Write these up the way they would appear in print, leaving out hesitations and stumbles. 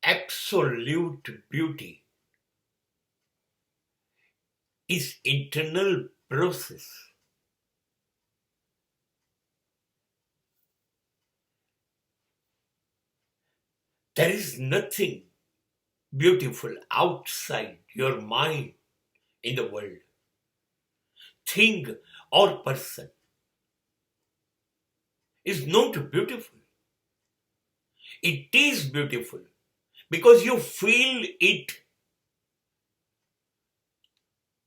absolute beauty is internal process. There is nothing beautiful outside your mind in the world, thing or person is not beautiful. It is beautiful because you feel it.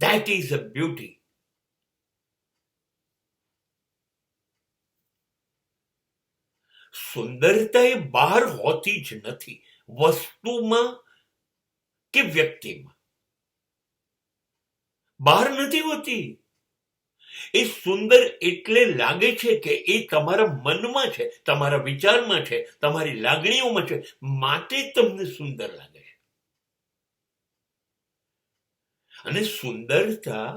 That is a beauty. સુંદરતા એ બહાર હોતી જ નથી, વસ્તુમાં કે વ્યક્તિમાં બહાર નથી હોતી. એ સુંદર એટલે લાગે છે કે એ તમારા મનમાં છે, તમારા વિચારમાં છે, તમારી લાગણીઓમાં છે, માટે તમને સુંદર લાગે છે. અને સુંદરતા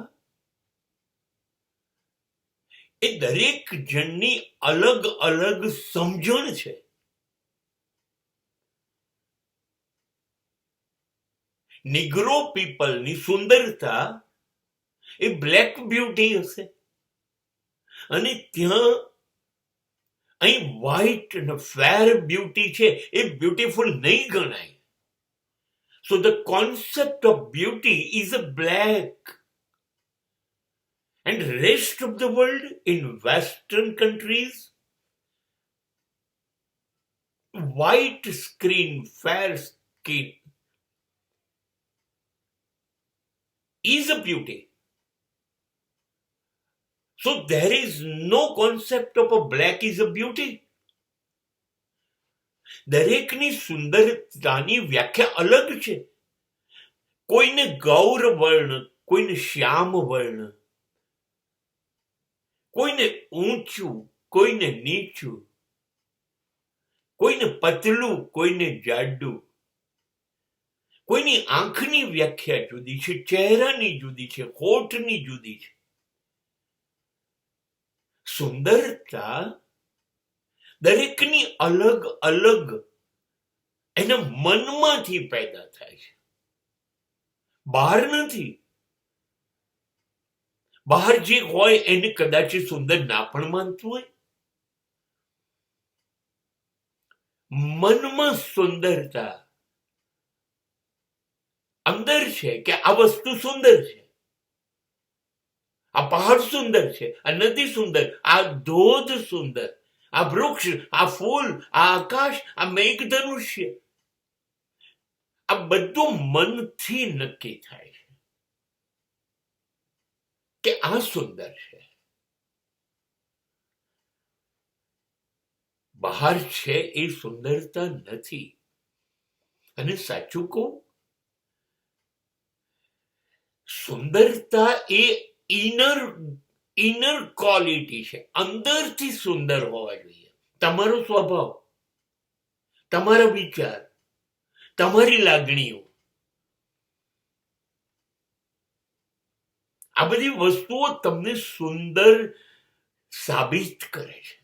એ દરેક જણની અલગ અલગ સમજણ છે. નિગ્રો પીપલની સુંદરતા એ બ્લેક બ્યુટી હશે, અને ત્યાં અહીં વ્હાઇટ અને ફેર બ્યુટી છે એ બ્યુટીફુલ નહીં ગણાય. So the concept of beauty is a black. And rest of the world in Western countries, white screen, fair skin is a beauty. So there is no concept of a black is a beauty. દરેકની સુંદરતાની વ્યાખ્યા અલગ છે. કોઈને ગૌર વર્ણ, કોઈને શ્યામ વર્ણ, કોઈને ઊંચું, કોઈને નીચું, કોઈને પતલું, કોઈને જાડું, કોઈની આંખની વ્યાખ્યા જુદી છે, ચહેરાની જુદી છે, હોઠની જુદી છે. સુંદરતા દરેકની અલગ અલગ એના મનમાંથી પેદા થાય છે, બહાર નથી. બહાર જે હોય એને કદાચ સુંદર ના પણ માનતું હોય. મનમાં સુંદરતા અંદર છે કે આ વસ્તુ સુંદર છે, આ પહાડ સુંદર છે, આ નદી સુંદર, આ ધોધ સુંદર, આ વૃક્ષ, આ ફૂલ, આ આકાશ, આ મેઘધનુષ્ય, આ બધું મનથી નક્કી થાય છે કે આ સુંદર છે. બહાર છે એ સુંદરતા નથી. અને સાચું કહું, સુંદરતા એ ઇનર ક્વોલિટી છે, અંદરથી સુંદર હોવા જોઈએ. તમારો સ્વભાવ, તમારા વિચાર, તમારી લાગણીઓ, આ બધી વસ્તુઓ તમને સુંદર સાબિત કરે છે.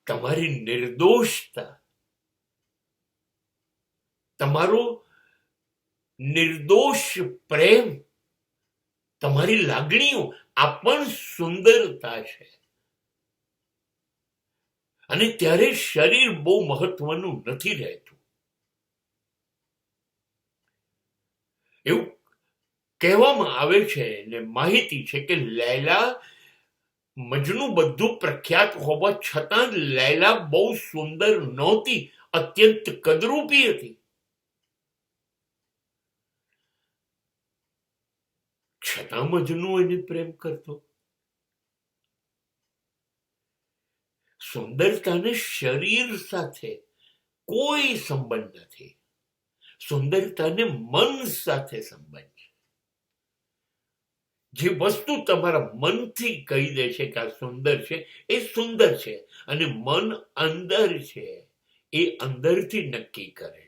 તમારી નિર્દોષતા, તમારો નિર્દોષ પ્રેમ, તમારી લાગણીઓ, આ પણ સુંદરતા છે. અને ત્યારે શરીર બહુ મહત્વનું નથી રહેતું. એવું કહેવામાં આવે છે ને માહિતી છે કે લૈલા, મજનુ બધું પ્રખ્યાત હોવા છતાં લૈલા બહુ સુંદર નહોતી, અત્યંત કદરૂપી હતી. છતાં મજનુ એને પ્રેમ કરતો. સુંદરતાને શરીર સાથે કોઈ સંબંધ નથી. સુંદરતાને મન સાથે સંબંધ છે. જે વસ્તુ તમારા મનથી કહી દે છે કે આ સુંદર છે, એ સુંદર છે. અને મન અંદર છે, એ અંદરથી નક્કી કરે.